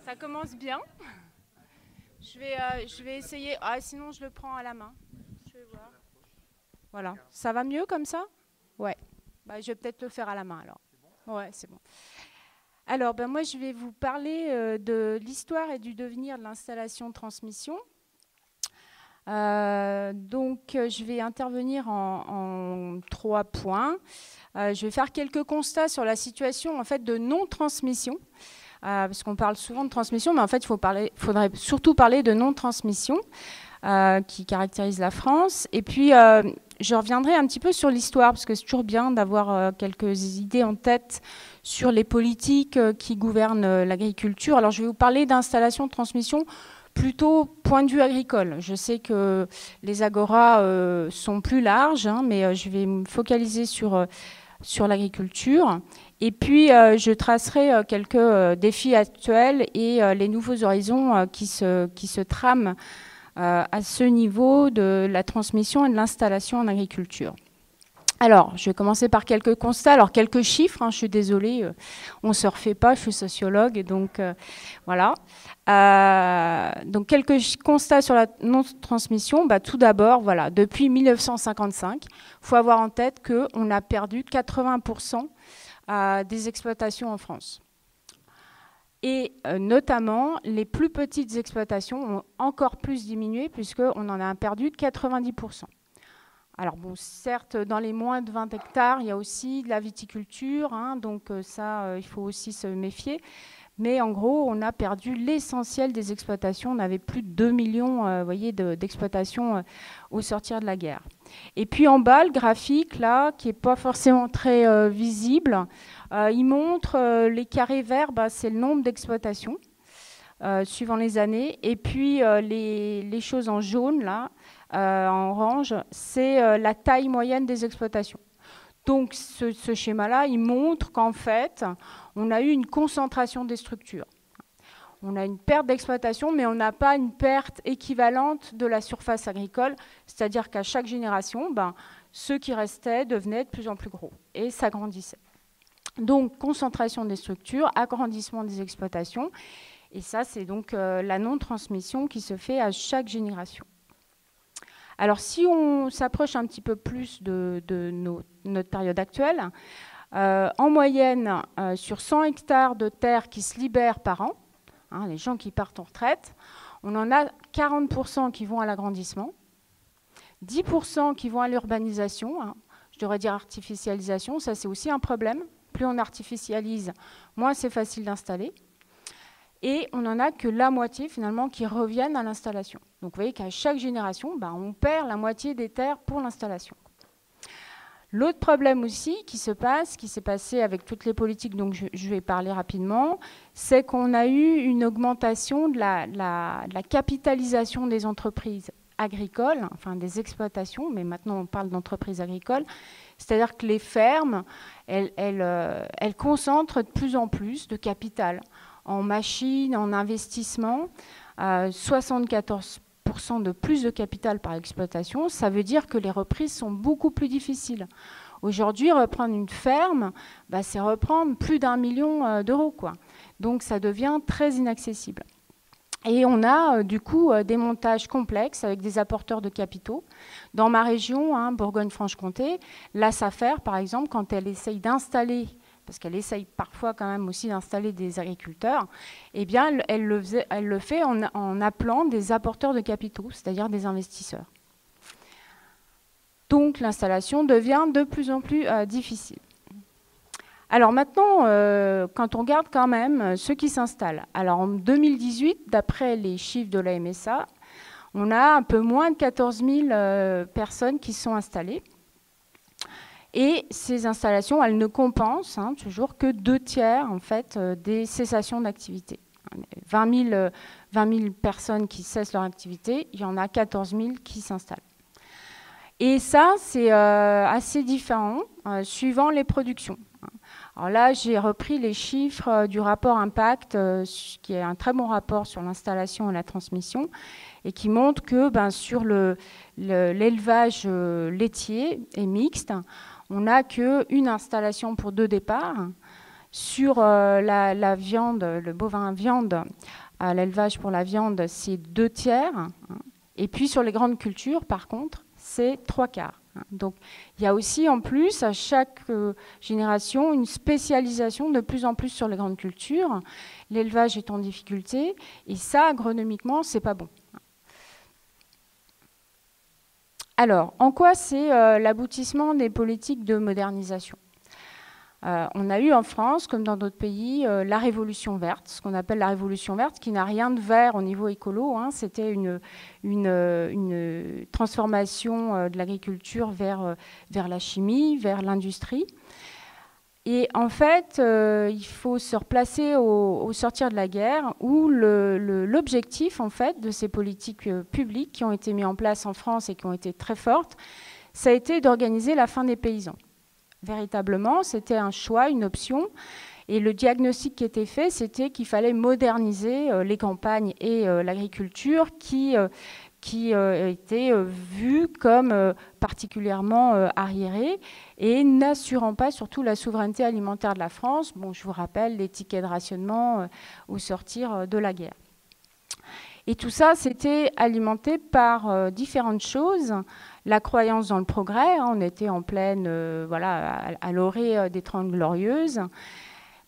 Ça commence bien. Je vais essayer. Ah, sinon, je le prends à la main. Je vais voir. Voilà. Ça va mieux comme ça? Ouais. Bah, je vais peut-être le faire à la main alors. Ouais, c'est bon. Alors, ben, moi, je vais vous parler de l'histoire et du devenir de l'installation de transmission. Je vais intervenir en 3 points. Je vais faire quelques constats sur la situation en fait, de non-transmission. Parce qu'on parle souvent de transmission, mais en fait, faudrait surtout parler de non-transmission qui caractérise la France. Et puis, je reviendrai un petit peu sur l'histoire, parce que c'est toujours bien d'avoir quelques idées en tête sur les politiques qui gouvernent l'agriculture. Alors, je vais vous parler d'installation de transmission plutôt point de vue agricole. Je sais que les agoras sont plus larges, hein, mais je vais me focaliser sur l'agriculture. Et puis, je tracerai quelques défis actuels et les nouveaux horizons qui se trament à ce niveau de la transmission et de l'installation en agriculture. Alors, je vais commencer par quelques constats. Alors, quelques chiffres, hein, je suis désolée, on ne se refait pas, je suis sociologue, donc voilà. Donc, quelques constats sur la non-transmission. Bah, tout d'abord, voilà, depuis 1955, il faut avoir en tête qu'on a perdu 80% des exploitations en France. Et notamment, les plus petites exploitations ont encore plus diminué puisqu'on en a perdu 90%. Alors bon, certes, dans les moins de 20 hectares, il y a aussi de la viticulture, hein, donc ça, il faut aussi se méfier. Mais en gros, on a perdu l'essentiel des exploitations. On avait plus de 2 millions voyez, d'exploitations au sortir de la guerre. Et puis en bas, le graphique, là, qui n'est pas forcément très visible, il montre les carrés verts, bah, c'est le nombre d'exploitations suivant les années. Et puis les choses en jaune, là, en orange, c'est la taille moyenne des exploitations. Donc ce schéma-là, il montre qu'en fait, on a eu une concentration des structures. On a une perte d'exploitation, mais on n'a pas une perte équivalente de la surface agricole, c'est-à-dire qu'à chaque génération, ben, ceux qui restaient devenaient de plus en plus gros et s'agrandissaient. Donc concentration des structures, agrandissement des exploitations, et ça c'est donc la non-transmission qui se fait à chaque génération. Alors, si on s'approche un petit peu plus de notre période actuelle, en moyenne, sur 100 hectares de terre qui se libèrent par an, hein, les gens qui partent en retraite, on en a 40% qui vont à l'agrandissement, 10% qui vont à l'urbanisation, hein, je devrais dire artificialisation, ça c'est aussi un problème. Plus on artificialise, moins c'est facile d'installer. Et on n'en a que la moitié, finalement, qui reviennent à l'installation. Donc, vous voyez qu'à chaque génération, ben, on perd la moitié des terres pour l'installation. L'autre problème aussi qui s'est passé avec toutes les politiques dont je vais parler rapidement, c'est qu'on a eu une augmentation de la capitalisation des entreprises agricoles, enfin des exploitations, mais maintenant on parle d'entreprises agricoles. C'est-à-dire que les fermes, elles concentrent de plus en plus de capital en machines, en investissement, 74% de plus de capital par exploitation, ça veut dire que les reprises sont beaucoup plus difficiles. Aujourd'hui, reprendre une ferme, bah, c'est reprendre plus d'1 million d'euros, quoi. Donc ça devient très inaccessible. Et on a du coup des montages complexes avec des apporteurs de capitaux. Dans ma région, hein, Bourgogne-Franche-Comté, la SAFER, par exemple, quand elle essaye d'installer, parce qu'elle essaye parfois quand même aussi d'installer des agriculteurs, eh bien, elle le fait en appelant des apporteurs de capitaux, c'est-à-dire des investisseurs. Donc, l'installation devient de plus en plus difficile. Alors maintenant, quand on regarde quand même ceux qui s'installent, alors en 2018, d'après les chiffres de la MSA, on a un peu moins de 14 000 personnes qui sont installées. Et ces installations, elles ne compensent toujours que 2/3 en fait, des cessations d'activité. 20 000 personnes qui cessent leur activité, il y en a 14 000 qui s'installent. Et ça, c'est assez différent suivant les productions. Alors là, j'ai repris les chiffres du rapport Impact, qui est un très bon rapport sur l'installation et la transmission, et qui montre que sur l'élevage laitier et mixte, on n'a qu'une installation pour 2 départs. Sur la viande, le bovin viande, l'élevage pour la viande, c'est 2 tiers. Hein. Et puis sur les grandes cultures, par contre, c'est 3 quarts. Hein. Donc il y a aussi en plus, à chaque génération, une spécialisation de plus en plus sur les grandes cultures. L'élevage est en difficulté, et ça, agronomiquement, c'est pas bon. Alors, en quoi c'est l'aboutissement des politiques de modernisation ? On a eu en France, comme dans d'autres pays, la révolution verte, ce qu'on appelle la révolution verte, qui n'a rien de vert au niveau écolo. Hein. C'était une transformation de l'agriculture vers la chimie, vers l'industrie. Et en fait, il faut se replacer au sortir de la guerre, où l'objectif en fait, de ces politiques publiques qui ont été mises en place en France et qui ont été très fortes, ça a été d'organiser la fin des paysans. Véritablement, c'était un choix, une option. Et le diagnostic qui était fait, c'était qu'il fallait moderniser les campagnes et l'agriculture qui était vue comme particulièrement arriérée et n'assurant pas surtout la souveraineté alimentaire de la France. Bon, je vous rappelle les tickets de rationnement au sortir de la guerre. Et tout ça, c'était alimenté par différentes choses. La croyance dans le progrès, hein, on était en pleine, à l'orée des 30 Glorieuses.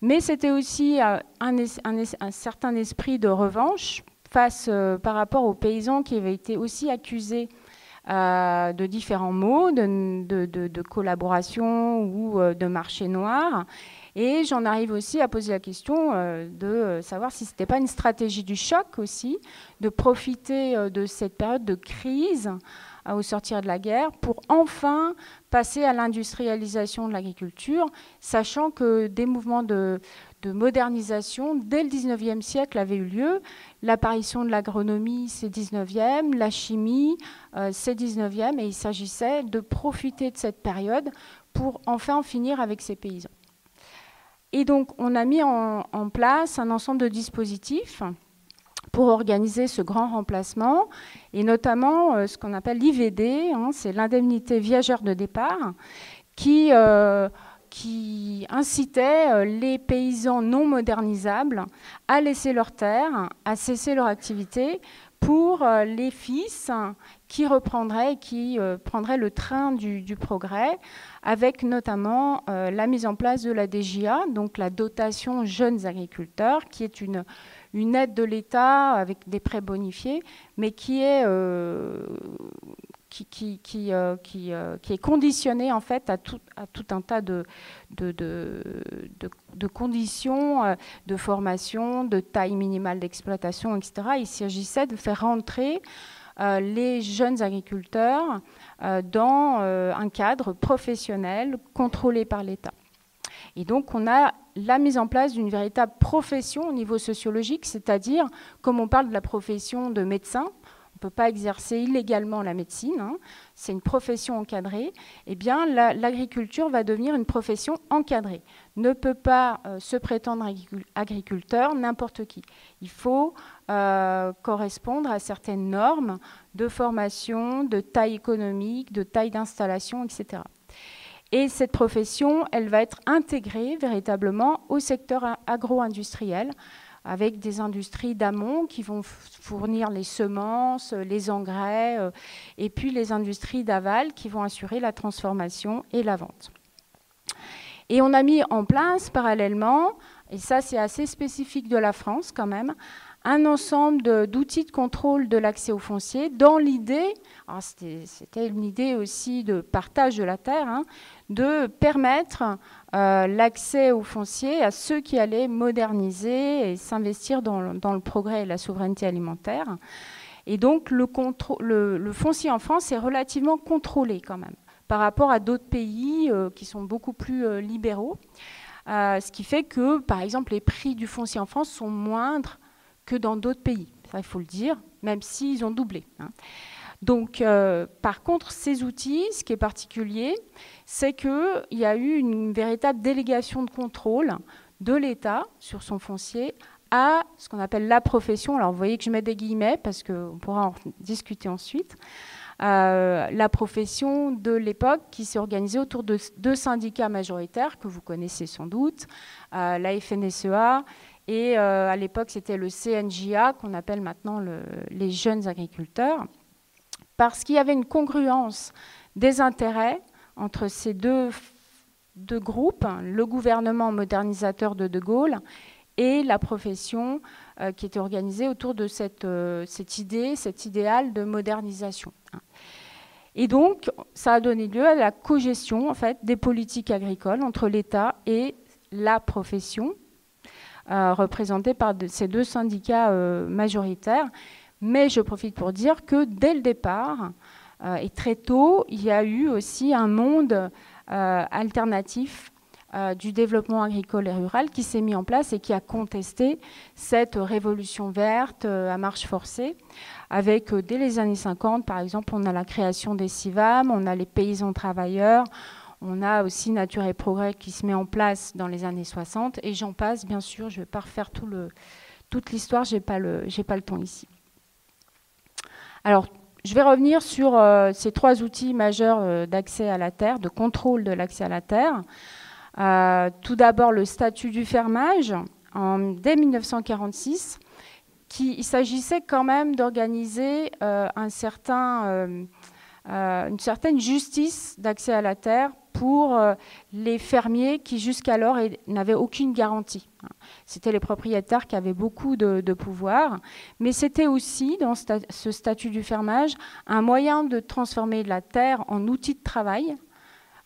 Mais c'était aussi un certain esprit de revanche par rapport aux paysans qui avaient été aussi accusés de différents maux, de collaboration ou de marché noir. Et j'en arrive aussi à poser la question de savoir si ce n'était pas une stratégie du choc aussi, de profiter de cette période de crise au sortir de la guerre pour enfin passer à l'industrialisation de l'agriculture, sachant que des mouvements de modernisation dès le 19e siècle avaient eu lieu. L'apparition de l'agronomie, c'est 19e, la chimie, c'est 19e, et il s'agissait de profiter de cette période pour enfin en finir avec ces paysans. Et donc, on a mis en place un ensemble de dispositifs pour organiser ce grand remplacement, et notamment ce qu'on appelle l'IVD, hein, c'est l'indemnité viagère de départ, qui incitait les paysans non modernisables à laisser leurs terres, à cesser leur activité, pour les fils qui reprendraient, qui prendraient le train du progrès, avec notamment la mise en place de la DJA, donc la dotation jeunes agriculteurs, qui est une aide de l'État avec des prêts bonifiés, mais qui est conditionnée en fait à tout un tas de conditions de formation, de taille minimale d'exploitation, etc. Il s'agissait de faire rentrer les jeunes agriculteurs dans un cadre professionnel contrôlé par l'État. Et donc, on a la mise en place d'une véritable profession au niveau sociologique, c'est-à-dire, comme on parle de la profession de médecin, on ne peut pas exercer illégalement la médecine, hein, c'est une profession encadrée, eh bien, l'agriculture va devenir une profession encadrée. Ne peut pas se prétendre agriculteur n'importe qui. Il faut correspondre à certaines normes de formation, de taille économique, de taille d'installation, etc. Et cette profession, elle va être intégrée véritablement au secteur agro-industriel, avec des industries d'amont qui vont fournir les semences, les engrais, et puis les industries d'aval qui vont assurer la transformation et la vente. Et on a mis en place parallèlement, et ça c'est assez spécifique de la France quand même, un ensemble d'outils de contrôle de l'accès au foncier dans l'idée, c'était une idée aussi de partage de la terre, hein, de permettre l'accès au foncier à ceux qui allaient moderniser et s'investir dans le progrès et la souveraineté alimentaire. Et donc le foncier en France est relativement contrôlé quand même, par rapport à d'autres pays qui sont beaucoup plus libéraux, ce qui fait que, par exemple, les prix du foncier en France sont moindres que dans d'autres pays, ça il faut le dire, même s'ils ont doublé. Hein. Donc, par contre, ces outils, ce qui est particulier, c'est qu'il y a eu une véritable délégation de contrôle de l'État sur son foncier à ce qu'on appelle la profession. Alors, vous voyez que je mets des guillemets parce qu'on pourra en discuter ensuite. la profession de l'époque qui s'est organisée autour de 2 syndicats majoritaires que vous connaissez sans doute, la FNSEA et à l'époque c'était le CNJA qu'on appelle maintenant les jeunes agriculteurs, parce qu'il y avait une congruence des intérêts entre ces deux groupes, le gouvernement modernisateur de De Gaulle et la profession qui était organisée autour de cette idée, cet idéal de modernisation. Et donc, ça a donné lieu à la cogestion en fait, des politiques agricoles entre l'État et la profession, représentée par ces 2 syndicats majoritaires. Mais je profite pour dire que dès le départ, et très tôt, il y a eu aussi un monde alternatif du développement agricole et rural qui s'est mis en place et qui a contesté cette révolution verte à marche forcée. Avec, dès les années 50, par exemple, on a la création des CIVAM, on a les paysans travailleurs, on a aussi Nature et Progrès qui se met en place dans les années 60, et j'en passe, bien sûr, je ne vais pas refaire toute l'histoire, je n'ai pas le temps ici. Alors, je vais revenir sur ces 3 outils majeurs d'accès à la terre, de contrôle de l'accès à la terre. Tout d'abord, le statut du fermage, dès 1946, il s'agissait quand même d'organiser une certaine justice d'accès à la terre pour les fermiers qui jusqu'alors n'avaient aucune garantie. C'était les propriétaires qui avaient beaucoup de pouvoir, mais c'était aussi, dans ce statut du fermage, un moyen de transformer la terre en outil de travail.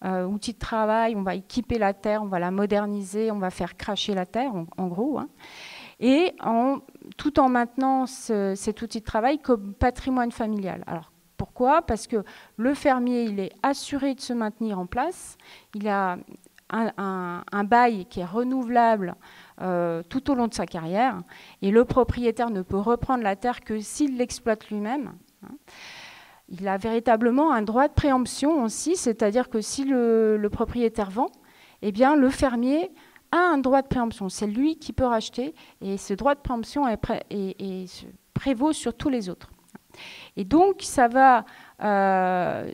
Outil de travail, on va équiper la terre, on va la moderniser, on va faire cracher la terre, en gros. Et tout en maintenant cet outil de travail comme patrimoine familial. Alors, pourquoi? Parce que le fermier, il est assuré de se maintenir en place. Il a un bail qui est renouvelable tout au long de sa carrière. Et le propriétaire ne peut reprendre la terre que s'il l'exploite lui-même. Il a véritablement un droit de préemption aussi, c'est-à-dire que si le propriétaire vend, eh bien, le fermier a un droit de préemption. C'est lui qui peut racheter et ce droit de préemption prévaut sur tous les autres. Et donc, ça va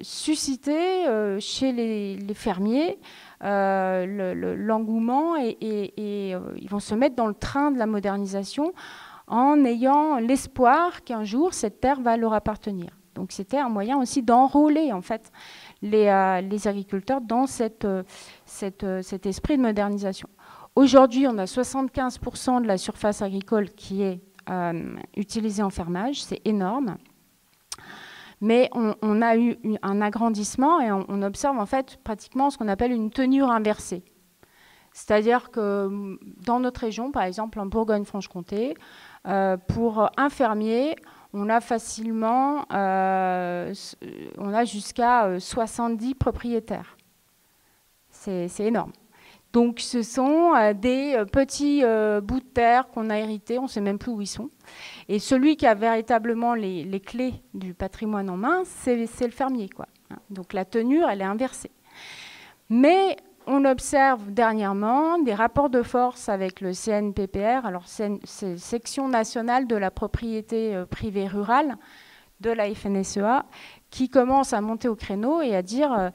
susciter chez les fermiers l'engouement et ils vont se mettre dans le train de la modernisation en ayant l'espoir qu'un jour, cette terre va leur appartenir. Donc, c'était un moyen aussi d'enrôler en fait, les agriculteurs dans cet esprit de modernisation. Aujourd'hui, on a 75% de la surface agricole qui est utilisée en fermage. C'est énorme. Mais on a eu un agrandissement et on observe en fait pratiquement ce qu'on appelle une tenure inversée. C'est-à-dire que dans notre région, par exemple en Bourgogne-Franche-Comté, pour un fermier, on a facilement, on a jusqu'à 70 propriétaires. C'est énorme. Donc ce sont des petits bouts de terre qu'on a hérités, on ne sait même plus où ils sont. Et celui qui a véritablement les clés du patrimoine en main, c'est le fermier, quoi. Donc la tenure, elle est inversée. Mais on observe dernièrement des rapports de force avec le CNPPR, alors c'est Section nationale de la propriété privée rurale de la FNSEA, qui commence à monter au créneau et à dire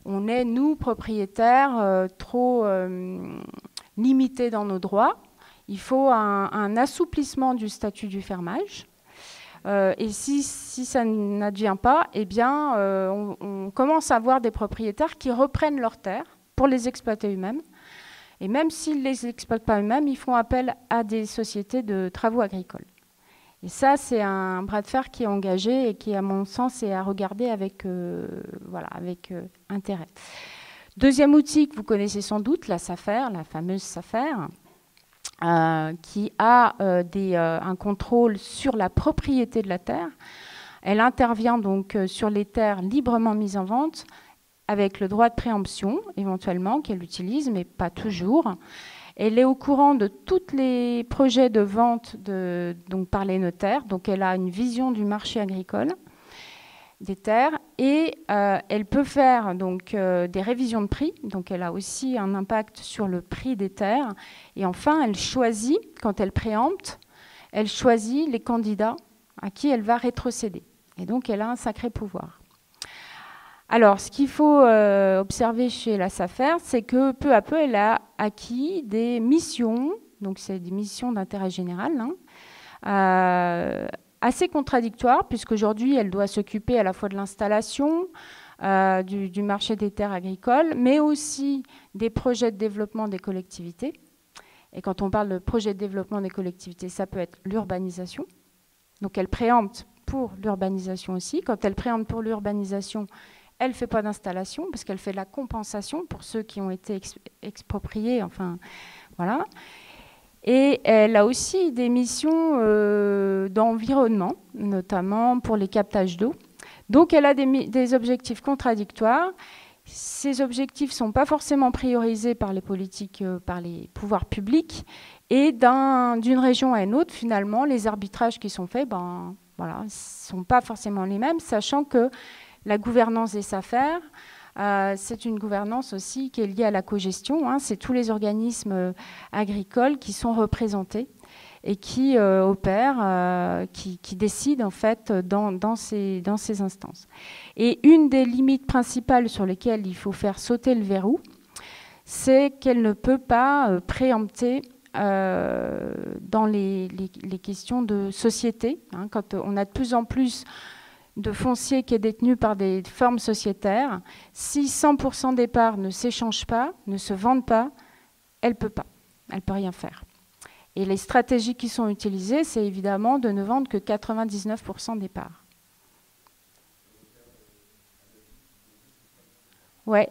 on est, nous, propriétaires, trop limités dans nos droits. Il faut un assouplissement du statut du fermage. Et si ça n'advient pas, eh bien, on commence à voir des propriétaires qui reprennent leurs terres pour les exploiter eux-mêmes. Et même s'ils ne les exploitent pas eux-mêmes, ils font appel à des sociétés de travaux agricoles. Et ça, c'est un bras de fer qui est engagé et qui, à mon sens, est à regarder avec, intérêt. Deuxième outil que vous connaissez sans doute, la SAFER, la fameuse SAFER, qui a un contrôle sur la propriété de la terre. Elle intervient donc sur les terres librement mises en vente avec le droit de préemption, éventuellement, qu'elle utilise, mais pas toujours. Elle est au courant de tous les projets de vente donc par les notaires. Donc, elle a une vision du marché agricole des terres et elle peut faire donc, des révisions de prix. Donc, elle a aussi un impact sur le prix des terres. Et enfin, elle choisit, quand elle préempte, elle choisit les candidats à qui elle va rétrocéder. Et donc, elle a un sacré pouvoir. Alors, ce qu'il faut observer chez la SAFER, c'est que peu à peu, elle a acquis des missions, donc c'est des missions d'intérêt général, assez contradictoires, puisqu'aujourd'hui, elle doit s'occuper à la fois de l'installation, du marché des terres agricoles, mais aussi des projets de développement des collectivités. Et quand on parle de projet de développement des collectivités, ça peut être l'urbanisation. Donc elle préempte pour l'urbanisation aussi. Quand elle préempte pour l'urbanisation, elle ne fait pas d'installation parce qu'elle fait de la compensation pour ceux qui ont été expropriés. Enfin, voilà. Et elle a aussi des missions d'environnement, notamment pour les captages d'eau. Donc elle a des objectifs contradictoires. Ces objectifs ne sont pas forcément priorisés par les politiques, par les pouvoirs publics. Et d'une région à une autre, finalement, les arbitrages qui sont faits ne sont pas forcément les mêmes, sachant que la gouvernance des SAFER, c'est une gouvernance aussi qui est liée à la cogestion. C'est tous les organismes agricoles qui sont représentés et qui opèrent, qui décident en fait dans ces instances. Et une des limites principales sur lesquelles il faut faire sauter le verrou, c'est qu'elle ne peut pas préempter dans les questions de société. Quand on a de plus en plus de foncier qui est détenu par des formes sociétaires, si 100% des parts ne s'échangent pas, ne se vendent pas, elle ne peut pas. Elle ne peut rien faire. Et les stratégies qui sont utilisées, c'est évidemment de ne vendre que 99% des parts. Ouais.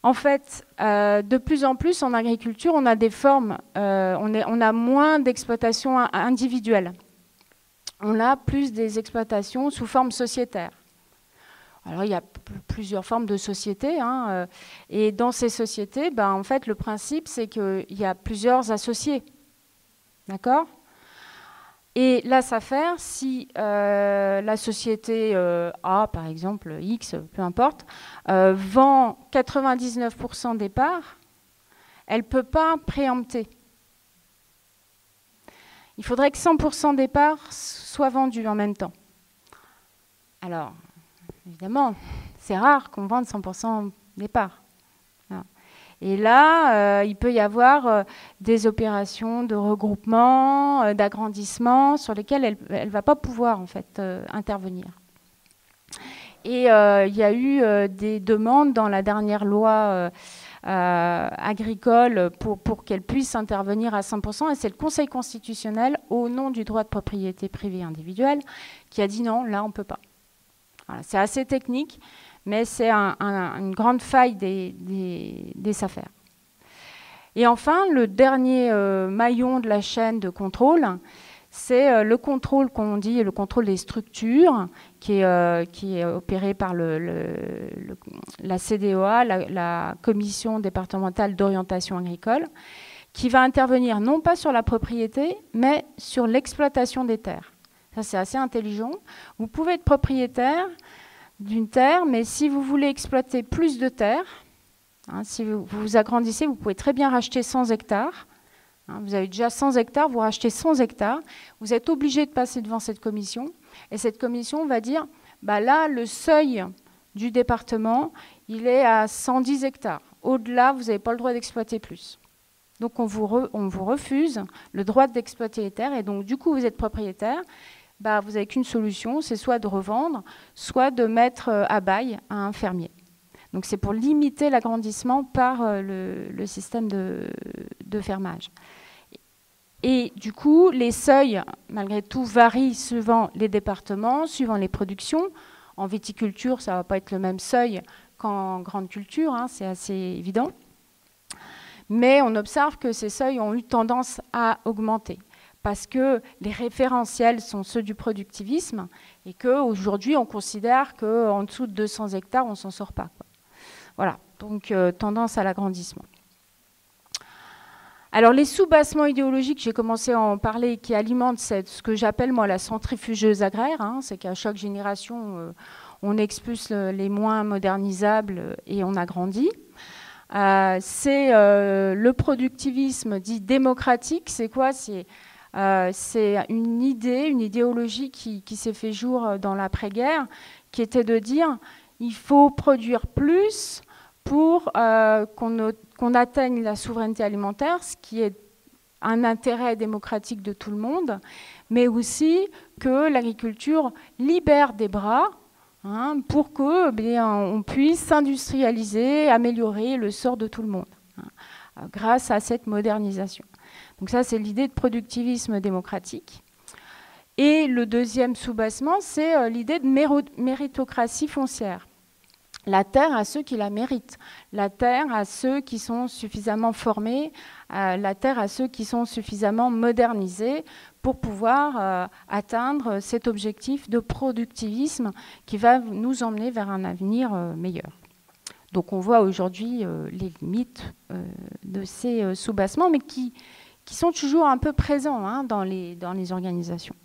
En fait, de plus en plus en agriculture, on a des formes, on a moins d'exploitation individuelle. On a plus des exploitations sous forme sociétaire. Alors, il y a plusieurs formes de sociétés. Et dans ces sociétés, en fait, le principe, c'est qu'il y a plusieurs associés. D'accord ? Et la SAFER, si la société A, par exemple, X, peu importe, vend 99% des parts, elle ne peut pas préempter. Il faudrait que 100% des parts soient vendues en même temps. Alors, évidemment, c'est rare qu'on vende 100% des parts. Et là, il peut y avoir des opérations de regroupement, d'agrandissement, sur lesquelles elle ne va pas pouvoir en fait intervenir. Et il y a eu des demandes dans la dernière loi agricole pour qu'elle puisse intervenir à 100%. Et c'est le Conseil constitutionnel, au nom du droit de propriété privée individuelle, qui a dit non, là, on ne peut pas. Voilà, c'est assez technique, mais c'est une grande faille des SAFER. Et enfin, le dernier maillon de la chaîne de contrôle, c'est le contrôle qu'on dit, le contrôle des structures, qui est opéré par la CDOA, la Commission départementale d'orientation agricole, qui va intervenir non pas sur la propriété, mais sur l'exploitation des terres. Ça, c'est assez intelligent. Vous pouvez être propriétaire d'une terre, mais si vous voulez exploiter plus de terres, si vous vous agrandissez, vous pouvez très bien racheter 100 hectares. Vous avez déjà 100 hectares, vous rachetez 100 hectares. Vous êtes obligé de passer devant cette commission. Et cette commission va dire, là, le seuil du département, il est à 110 hectares. Au-delà, vous n'avez pas le droit d'exploiter plus. Donc, on vous refuse le droit d'exploiter les terres. Et donc, du coup, vous êtes propriétaire. Vous n'avez qu'une solution, c'est soit de revendre, soit de mettre à bail à un fermier. Donc c'est pour limiter l'agrandissement par le système de fermage. Et du coup, les seuils, malgré tout, varient suivant les départements, suivant les productions. En viticulture, ça ne va pas être le même seuil qu'en grande culture, c'est assez évident. Mais on observe que ces seuils ont eu tendance à augmenter, parce que les référentiels sont ceux du productivisme et qu'aujourd'hui, on considère qu'en dessous de 200 hectares, on ne s'en sort pas. Voilà, donc tendance à l'agrandissement. Alors les sous-bassements idéologiques, j'ai commencé à en parler, qui alimentent ce que j'appelle moi la centrifugeuse agraire, c'est qu'à chaque génération, on expulse les moins modernisables et on agrandit. C'est le productivisme dit démocratique, c'est quoi ? C'est une idée, une idéologie qui s'est fait jour dans l'après-guerre, qui était de dire il faut produire plus pour qu'on atteigne la souveraineté alimentaire, ce qui est un intérêt démocratique de tout le monde, mais aussi que l'agriculture libère des bras pour que on puisse s'industrialiser, améliorer le sort de tout le monde grâce à cette modernisation. Donc ça, c'est l'idée de productivisme démocratique. Et le deuxième soubassement, c'est l'idée de méritocratie foncière. La terre à ceux qui la méritent, la terre à ceux qui sont suffisamment formés, la terre à ceux qui sont suffisamment modernisés pour pouvoir atteindre cet objectif de productivisme qui va nous emmener vers un avenir meilleur. Donc on voit aujourd'hui les limites de ces soubassements, mais qui sont toujours un peu présents dans les organisations.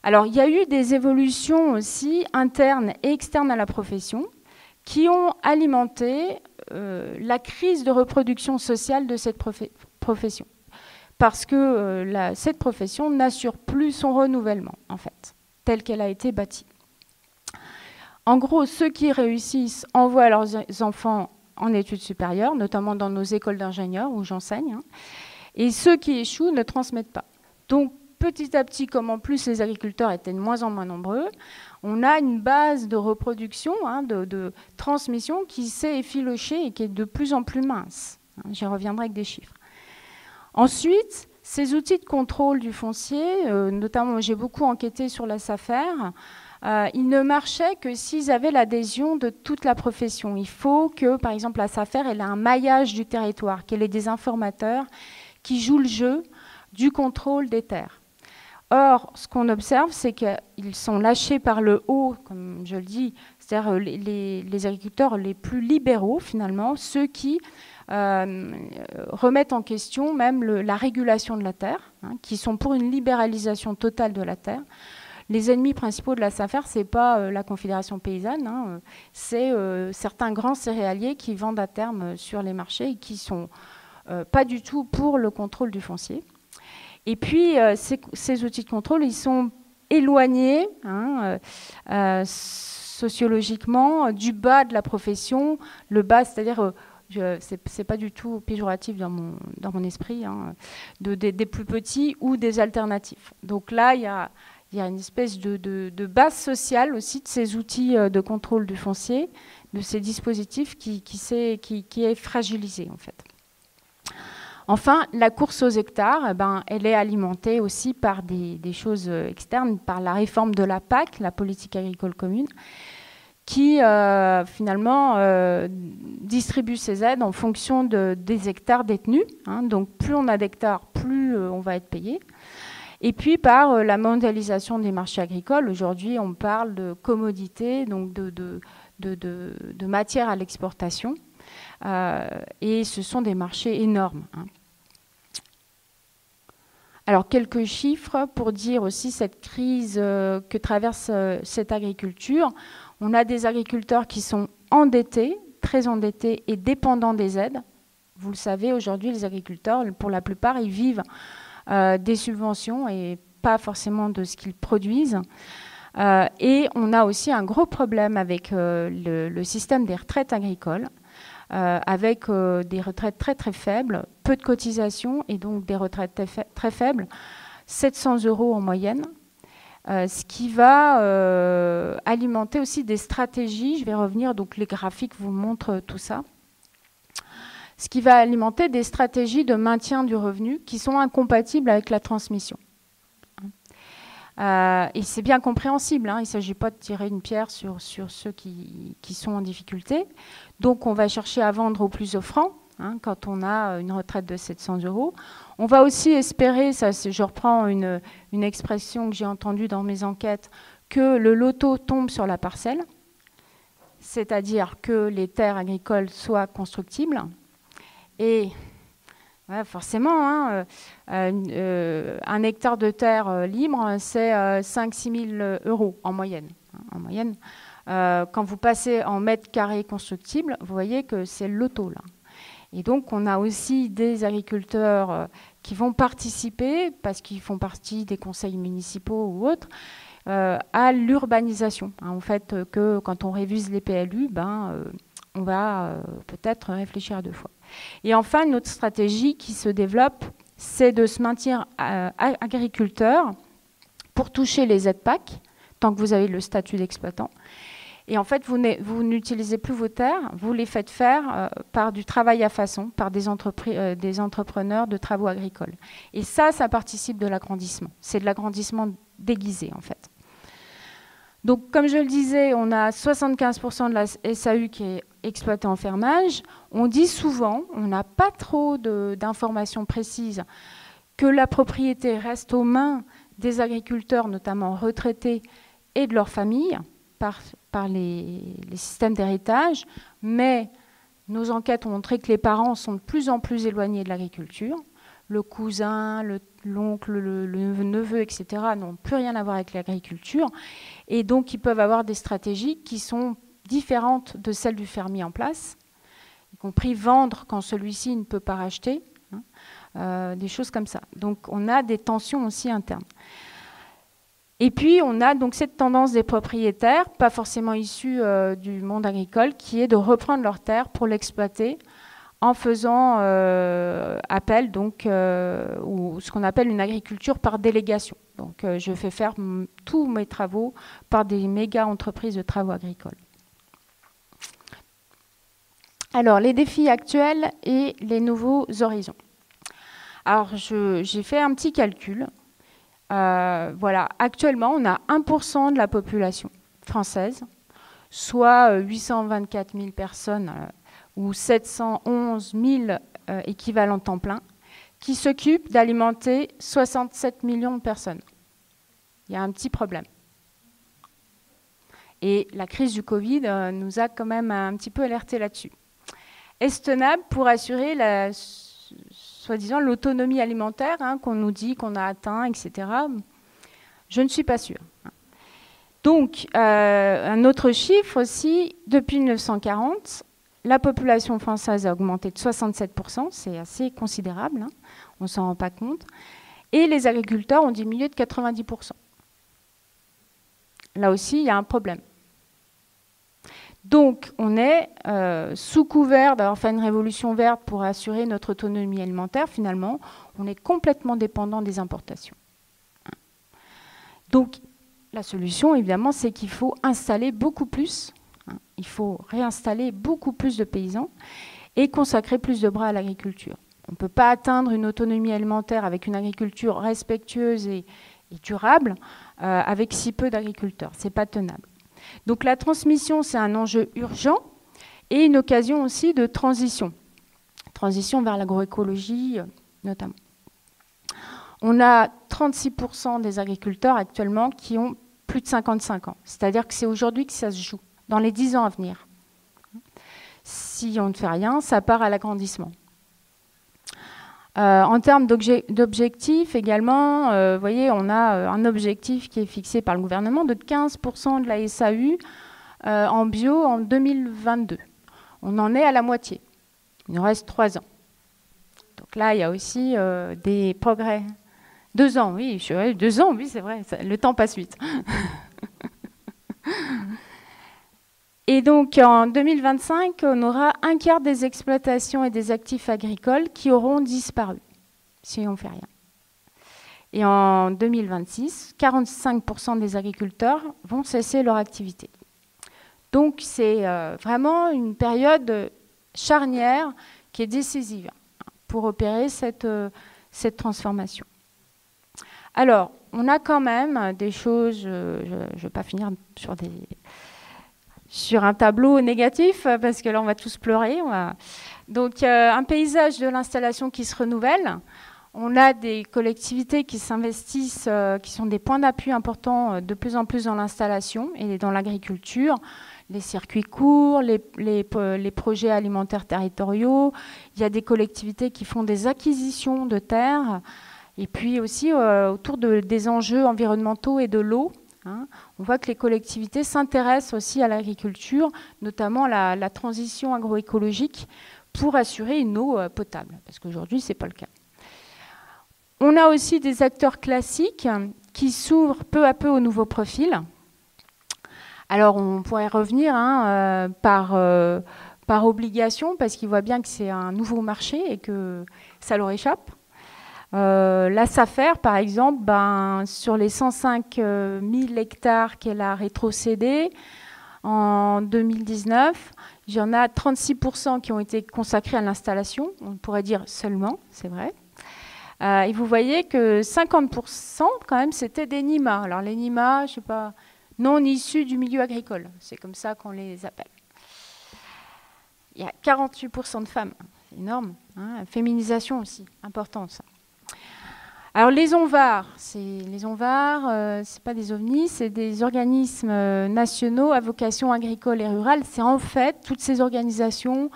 Alors, il y a eu des évolutions aussi internes et externes à la profession qui ont alimenté la crise de reproduction sociale de cette profession. Parce que cette profession n'assure plus son renouvellement, en fait, telle qu'elle a été bâtie. En gros, ceux qui réussissent envoient leurs enfants en études supérieures, notamment dans nos écoles d'ingénieurs où j'enseigne, et ceux qui échouent ne transmettent pas. Donc, petit à petit, comme en plus les agriculteurs étaient de moins en moins nombreux, on a une base de reproduction, de transmission qui s'est effilochée et qui est de plus en plus mince. J'y reviendrai avec des chiffres. Ensuite, ces outils de contrôle du foncier, notamment j'ai beaucoup enquêté sur la SAFER, ils ne marchaient que s'ils avaient l'adhésion de toute la profession. Il faut que, par exemple, la SAFER ait un maillage du territoire, qu'elle ait des informateurs qui jouent le jeu du contrôle des terres. Or, ce qu'on observe, c'est qu'ils sont lâchés par le haut, comme je le dis, c'est-à-dire les agriculteurs les plus libéraux, finalement, ceux qui remettent en question même la régulation de la terre, qui sont pour une libéralisation totale de la terre. Les ennemis principaux de la SAFER, ce n'est pas la Confédération paysanne, c'est certains grands céréaliers qui vendent à terme sur les marchés et qui ne sont pas du tout pour le contrôle du foncier. Et puis, ces outils de contrôle, ils sont éloignés sociologiquement du bas de la profession. Le bas, c'est-à-dire, c'est pas du tout péjoratif dans mon esprit, des plus petits ou des alternatifs. Donc là, il y a une espèce de base sociale aussi de ces outils de contrôle du foncier, de ces dispositifs qui est fragilisée, en fait. Enfin, la course aux hectares, elle est alimentée aussi par des choses externes, par la réforme de la PAC, la politique agricole commune, qui finalement distribue ces aides en fonction des hectares détenus. Donc plus on a d'hectares, plus on va être payé. Et puis par la mondialisation des marchés agricoles, aujourd'hui on parle de commodités, donc de matières à l'exportation. Et ce sont des marchés énormes. Alors, quelques chiffres pour dire aussi cette crise que traverse cette agriculture. On a des agriculteurs qui sont endettés, très endettés et dépendants des aides. Vous le savez, aujourd'hui, les agriculteurs, pour la plupart, ils vivent des subventions et pas forcément de ce qu'ils produisent. Et on a aussi un gros problème avec le système des retraites agricoles. Avec des retraites très très faibles, peu de cotisations et donc des retraites très faibles, 700 € en moyenne, ce qui va alimenter aussi des stratégies, je vais revenir, donc les graphiques vous montrent tout ça, ce qui va alimenter des stratégies de maintien du revenu qui sont incompatibles avec la transmission. Et c'est bien compréhensible, il ne s'agit pas de tirer une pierre sur ceux qui sont en difficulté. Donc on va chercher à vendre au plus offrant quand on a une retraite de 700 €. On va aussi espérer, ça, je reprends une expression que j'ai entendue dans mes enquêtes, que le loto tombe sur la parcelle, c'est-à-dire que les terres agricoles soient constructibles. Et ouais, forcément, un hectare de terre libre, c'est 5 000 à 6 000 € en moyenne. Quand vous passez en mètres carrés constructibles, vous voyez que c'est le loto, là. Et donc, on a aussi des agriculteurs qui vont participer, parce qu'ils font partie des conseils municipaux ou autres, à l'urbanisation. En fait, que quand on révise les PLU, on va peut-être réfléchir à deux fois. Et enfin, une autre stratégie qui se développe, c'est de se maintenir agriculteur pour toucher les aides PAC, tant que vous avez le statut d'exploitant. Et en fait, vous n'utilisez plus vos terres, vous les faites faire par du travail à façon, par des entrepreneurs de travaux agricoles. Et ça participe de l'agrandissement. C'est de l'agrandissement déguisé, en fait. Donc, comme je le disais, on a 75% de la SAU qui est exploitée en fermage. On dit souvent, on n'a pas trop d'informations précises, que la propriété reste aux mains des agriculteurs, notamment retraités, et de leurs familles, par les systèmes d'héritage, mais nos enquêtes ont montré que les parents sont de plus en plus éloignés de l'agriculture. Le cousin, l'oncle, le neveu, etc. n'ont plus rien à voir avec l'agriculture. Et donc, ils peuvent avoir des stratégies qui sont différentes de celles du fermier en place, y compris vendre quand celui-ci ne peut pas racheter, des choses comme ça. Donc, on a des tensions aussi internes. Et puis, on a donc cette tendance des propriétaires, pas forcément issus du monde agricole, qui est de reprendre leur terre pour l'exploiter en faisant appel, donc, ou ce qu'on appelle une agriculture par délégation. Donc, je fais faire tous mes travaux par des méga entreprises de travaux agricoles. Alors, les défis actuels et les nouveaux horizons. Alors, j'ai fait un petit calcul. Voilà, actuellement, on a 1% de la population française, soit 824 000 personnes ou 711 000 équivalents temps plein, qui s'occupent d'alimenter 67 millions de personnes. Il y a un petit problème. Et la crise du Covid nous a quand même un petit peu alerté là-dessus. Est-ce tenable pour assurer la soi-disant l'autonomie alimentaire qu'on nous dit qu'on a atteint, etc. Je ne suis pas sûre. Donc, un autre chiffre aussi, depuis 1940, la population française a augmenté de 67%, c'est assez considérable, on ne s'en rend pas compte, et les agriculteurs ont diminué de 90%. Là aussi, il y a un problème. Donc, on est sous couvert d'avoir fait une révolution verte pour assurer notre autonomie alimentaire. Finalement, on est complètement dépendant des importations. Donc, la solution, évidemment, c'est qu'il faut installer beaucoup plus. Il faut réinstaller beaucoup plus de paysans et consacrer plus de bras à l'agriculture. On ne peut pas atteindre une autonomie alimentaire avec une agriculture respectueuse et durable avec si peu d'agriculteurs. Ce n'est pas tenable. Donc la transmission, c'est un enjeu urgent et une occasion aussi de transition. Transition vers l'agroécologie notamment. On a 36% des agriculteurs actuellement qui ont plus de 55 ans. C'est-à-dire que c'est aujourd'hui que ça se joue, dans les 10 ans à venir. Si on ne fait rien, ça part à l'agrandissement. En termes d'objectifs également, vous voyez, on a un objectif qui est fixé par le gouvernement de 15% de la SAU en bio en 2022. On en est à la moitié. Il nous reste 3 ans. Donc là, il y a aussi des progrès. 2 ans, oui, 2 ans, oui, c'est vrai, le temps passe vite. Et donc, en 2025, on aura un quart des exploitations et des actifs agricoles qui auront disparu, si on ne fait rien. Et en 2026, 45% des agriculteurs vont cesser leur activité. Donc, c'est vraiment une période charnière qui est décisive pour opérer cette transformation. Alors, on a quand même des choses, je ne vais pas finir sur un tableau négatif, parce que là, on va tous pleurer. Donc, un paysage de l'installation qui se renouvelle. On a des collectivités qui s'investissent, qui sont des points d'appui importants de plus en plus dans l'installation et dans l'agriculture. Les circuits courts, les projets alimentaires territoriaux. Il y a des collectivités qui font des acquisitions de terres. Et puis aussi, autour des enjeux environnementaux et de l'eau. On voit que les collectivités s'intéressent aussi à l'agriculture, notamment la transition agroécologique, pour assurer une eau potable, parce qu'aujourd'hui, ce n'est pas le cas. On a aussi des acteurs classiques qui s'ouvre peu à peu aux nouveaux profils. Alors, on pourrait revenir par obligation, parce qu'ils voient bien que c'est un nouveau marché et que ça leur échappe. La SAFER, par exemple, sur les 105 000 hectares qu'elle a rétrocédés en 2019, il y en a 36% qui ont été consacrés à l'installation. On pourrait dire seulement, c'est vrai. Et vous voyez que 50% quand même, c'était des NIMA. Alors les NIMA, je sais pas, non issus du milieu agricole. C'est comme ça qu'on les appelle. Il y a 48% de femmes. C'est énorme. Hein. Féminisation aussi, important ça. Alors les ONVAR, c'est pas des ovnis, c'est des organismes nationaux à vocation agricole et rurale. C'est en fait toutes ces organisations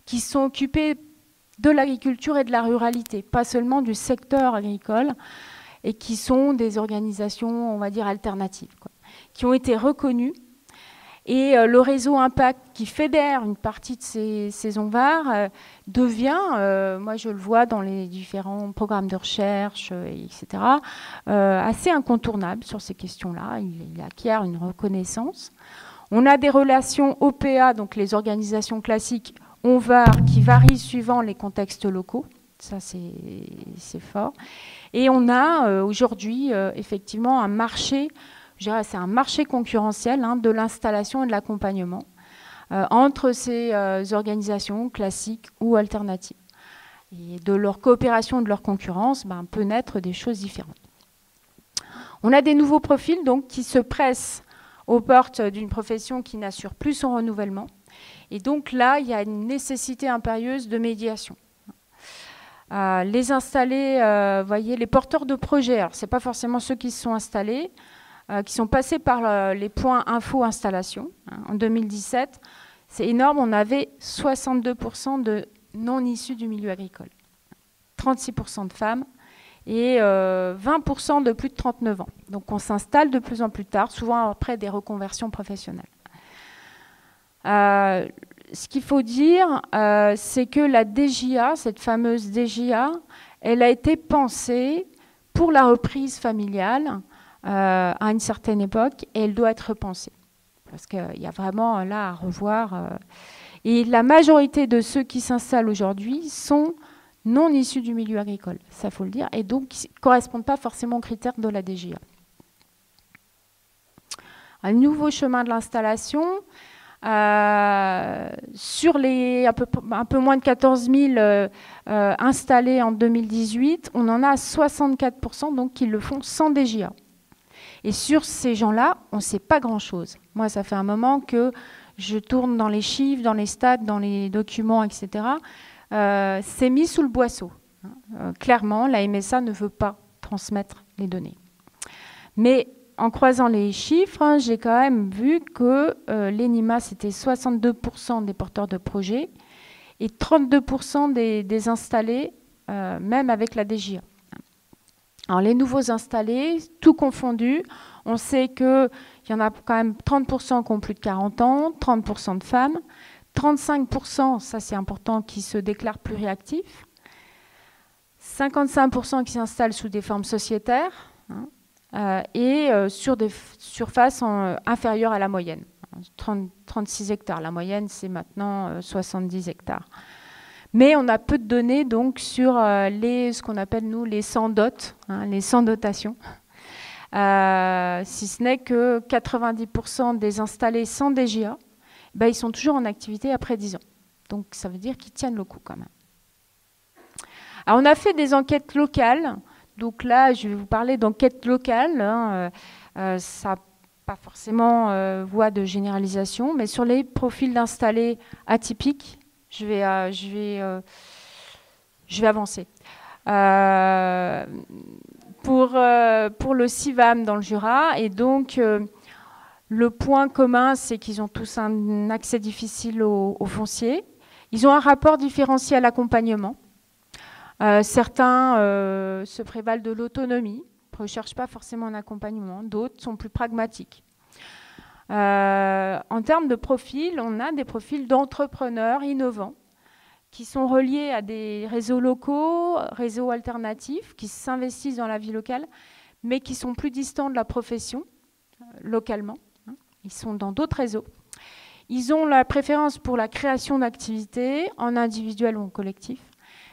qui sont occupées de l'agriculture et de la ruralité, pas seulement du secteur agricole, et qui sont des organisations, on va dire, alternatives, quoi, qui ont été reconnues. Et le réseau Impact, qui fédère une partie de ces ONVAR, devient, moi je le vois dans les différents programmes de recherche, etc., assez incontournable sur ces questions-là. Il acquiert une reconnaissance. On a des relations OPA, donc les organisations classiques, ONVAR, qui varient suivant les contextes locaux. Ça, c'est fort. Et on a aujourd'hui, effectivement, un marché, je dirais, c'est un marché concurrentiel de l'installation et de l'accompagnement entre ces organisations classiques ou alternatives. Et de leur coopération et de leur concurrence, peut naître des choses différentes. On a des nouveaux profils donc, qui se pressent aux portes d'une profession qui n'assure plus son renouvellement. Et donc là, il y a une nécessité impérieuse de médiation. Les installés, voyez, les porteurs de projets, alors ce n'est pas forcément ceux qui se sont installés, qui sont passés par les points info installation. En 2017, c'est énorme, on avait 62% de non issus du milieu agricole, 36% de femmes et 20% de plus de 39 ans. Donc on s'installe de plus en plus tard, souvent après des reconversions professionnelles. Ce qu'il faut dire, c'est que la DJA, cette fameuse DJA, elle a été pensée pour la reprise familiale à une certaine époque, et elle doit être repensée. Parce qu'il y a vraiment là à revoir. Et la majorité de ceux qui s'installent aujourd'hui sont non issus du milieu agricole, ça faut le dire, et donc ne correspondent pas forcément aux critères de la DJA. Un nouveau chemin de l'installation. Sur les un peu moins de 14 000 installés en 2018, on en a 64% donc, qui le font sans DJA. Et sur ces gens-là, on ne sait pas grand-chose. Moi, ça fait un moment que je tourne dans les chiffres, dans les stats, dans les documents, etc. C'est mis sous le boisseau. Clairement, la MSA ne veut pas transmettre les données. Mais en croisant les chiffres, j'ai quand même vu que l'ENIMA, c'était 62% des porteurs de projets et 32% des installés, même avec la DJA. Alors, les nouveaux installés, tout confondu, on sait qu'il y en a quand même 30% qui ont plus de 40 ans, 30% de femmes, 35%, ça c'est important, qui se déclarent pluriactifs, 55% qui s'installent sous des formes sociétaires, et sur des surfaces inférieures à la moyenne. 36 hectares. La moyenne, c'est maintenant 70 hectares. Mais on a peu de données donc, sur ce qu'on appelle, nous, les sans dot, les sans dotation. Si ce n'est que 90% des installés sans DJA, ils sont toujours en activité après 10 ans. Donc ça veut dire qu'ils tiennent le coup quand même. Alors on a fait des enquêtes locales. Donc là, je vais vous parler d'enquête locale. Ça n'a pas forcément voie de généralisation, mais sur les profils d'installés atypiques, je vais avancer. Pour le CIVAM dans le Jura, et donc le point commun, c'est qu'ils ont tous un accès difficile au foncier. Ils ont un rapport différencié à l'accompagnement. Certains se prévalent de l'autonomie, ne recherchent pas forcément un accompagnement. D'autres sont plus pragmatiques. En termes de profils, on a des profils d'entrepreneurs innovants qui sont reliés à des réseaux locaux, réseaux alternatifs, qui s'investissent dans la vie locale, mais qui sont plus distants de la profession, localement. Ils sont dans d'autres réseaux. Ils ont la préférence pour la création d'activités, en individuel ou en collectif,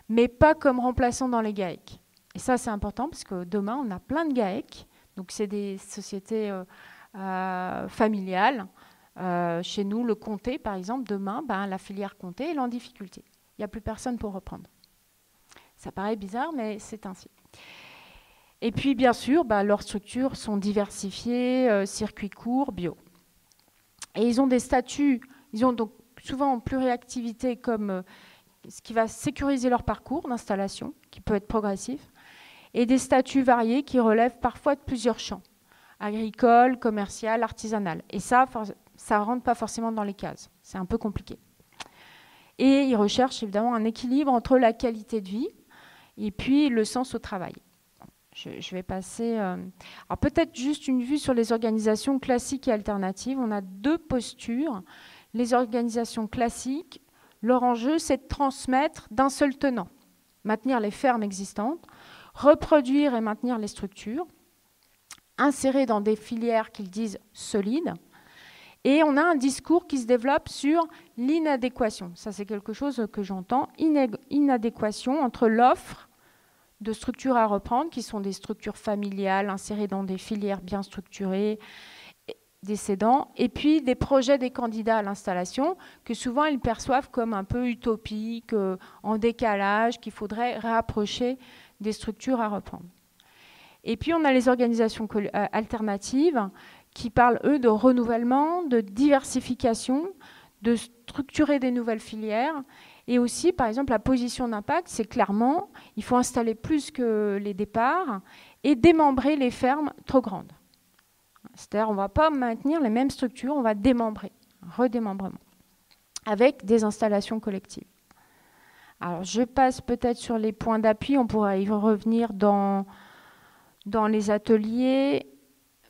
mais pas comme remplaçants dans les GAEC. Et ça, c'est important, parce que demain, on a plein de GAEC. Donc, c'est des sociétés familiales. Chez nous, le comté, par exemple, demain, la filière comté est en difficulté. Il n'y a plus personne pour reprendre. Ça paraît bizarre, mais c'est ainsi. Et puis, bien sûr, leurs structures sont diversifiées, circuits courts, bio. Et ils ont des statuts, ils ont donc souvent en pluriactivité comme ce qui va sécuriser leur parcours d'installation, qui peut être progressif, et des statuts variés qui relèvent parfois de plusieurs champs, agricole, commercial, artisanal. Et ça ne rentre pas forcément dans les cases, c'est un peu compliqué. Et ils recherchent évidemment un équilibre entre la qualité de vie et puis le sens au travail. Je vais passer... Alors peut-être juste une vue sur les organisations classiques et alternatives. On a deux postures. Les organisations classiques, leur enjeu, c'est de transmettre d'un seul tenant, maintenir les fermes existantes, reproduire et maintenir les structures, insérer dans des filières qu'ils disent solides. Et on a un discours qui se développe sur l'inadéquation. Ça, c'est quelque chose que j'entends. Inadéquation entre l'offre de structures à reprendre, qui sont des structures familiales insérées dans des filières bien structurées, des cédants, et puis des projets des candidats à l'installation, que souvent ils perçoivent comme un peu utopiques, en décalage, qu'il faudrait rapprocher des structures à reprendre. Et puis on a les organisations alternatives qui parlent, eux, de renouvellement, de diversification, de structurer des nouvelles filières. Et aussi, par exemple, la position d'impact, c'est clairement, il faut installer plus que les départs et démembrer les fermes trop grandes. C'est-à-dire, on ne va pas maintenir les mêmes structures, on va démembrer, redémembrement, avec des installations collectives. Alors, je passe peut-être sur les points d'appui, on pourra y revenir dans les ateliers,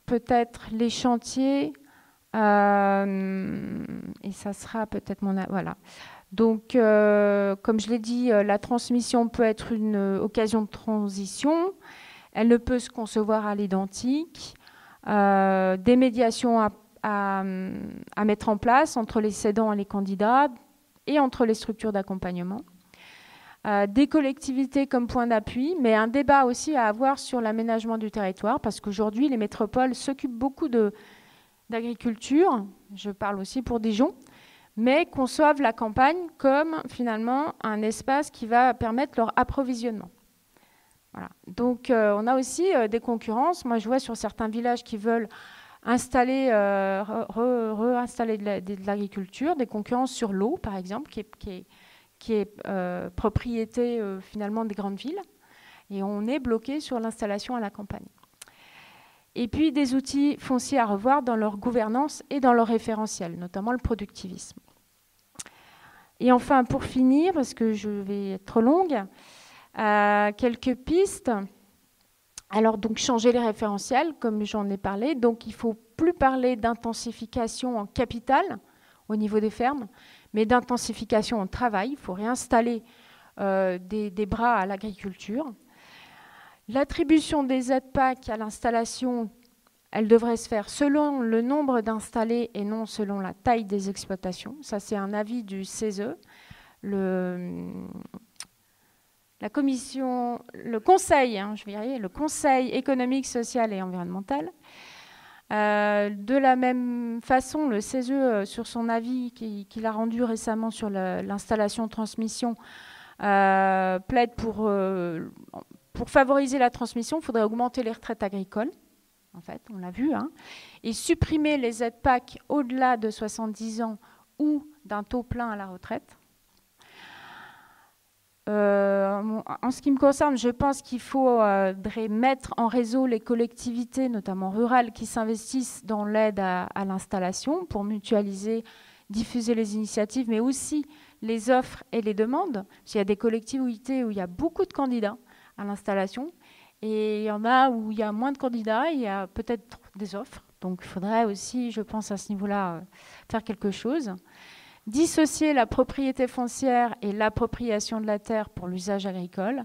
peut-être les chantiers, et ça sera peut-être mon... Voilà. Donc, comme je l'ai dit, la transmission peut être une occasion de transition. Elle ne peut se concevoir à l'identique. Des médiations à mettre en place entre les cédants et les candidats et entre les structures d'accompagnement. Des collectivités comme point d'appui, mais un débat aussi à avoir sur l'aménagement du territoire, parce qu'aujourd'hui, les métropoles s'occupent beaucoup d'agriculture. Je parle aussi pour Dijon, mais conçoivent la campagne comme finalement un espace qui va permettre leur approvisionnement. Voilà. Donc on a aussi des concurrences. Moi je vois sur certains villages qui veulent installer, réinstaller de l'agriculture, des concurrences sur l'eau par exemple, qui est propriété finalement des grandes villes. Et on est bloqué sur l'installation à la campagne. Et puis des outils fonciers à revoir dans leur gouvernance et dans leur référentiel, notamment le productivisme. Et enfin, pour finir, parce que je vais être trop longue, quelques pistes. Alors, donc, changer les référentiels, comme j'en ai parlé. Donc, il ne faut plus parler d'intensification en capital au niveau des fermes, mais d'intensification en travail. Il faut réinstaller des bras à l'agriculture. L'attribution des aides PAC à l'installation, elle devrait se faire selon le nombre d'installés et non selon la taille des exploitations. Ça, c'est un avis du CESE. La commission, le conseil, je vais y arriver, le Conseil économique, social et environnemental. De la même façon, le CESE, sur son avis qu'il a rendu récemment sur l'installation-transmission, plaide pour favoriser la transmission, il faudrait augmenter les retraites agricoles. En fait, on l'a vu, et supprimer les aides PAC au-delà de 70 ans ou d'un taux plein à la retraite. En ce qui me concerne, je pense qu'il faudrait mettre en réseau les collectivités, notamment rurales, qui s'investissent dans l'aide à l'installation pour mutualiser, diffuser les initiatives, mais aussi les offres et les demandes. Parce qu'il y a des collectivités où il y a beaucoup de candidats à l'installation, et il y en a où il y a moins de candidats, et il y a peut-être des offres. Donc il faudrait aussi, je pense, à ce niveau-là, faire quelque chose. Dissocier la propriété foncière et l'appropriation de la terre pour l'usage agricole,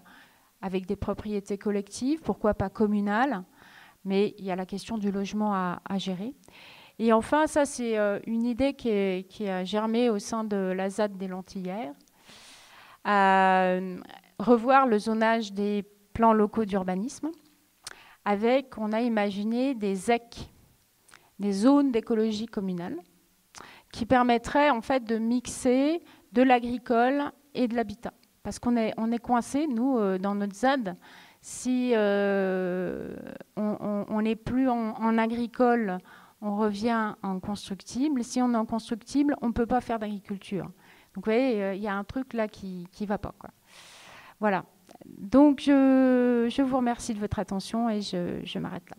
avec des propriétés collectives, pourquoi pas communales. mais il y a la question du logement à gérer. Et enfin, ça c'est une idée qui a germé au sein de la ZAD des Lentillères, revoir le zonage des plans locaux d'urbanisme, avec, on a imaginé des ZEC, des zones d'écologie communale, qui permettraient en fait de mixer de l'agricole et de l'habitat. Parce qu'on est coincé, nous, dans notre ZAD, si on n'est plus en agricole, on revient en constructible. Si on est en constructible, on ne peut pas faire d'agriculture. Donc vous voyez, il y a un truc là qui ne va pas, quoi. Voilà. Donc je vous remercie de votre attention et je m'arrête là.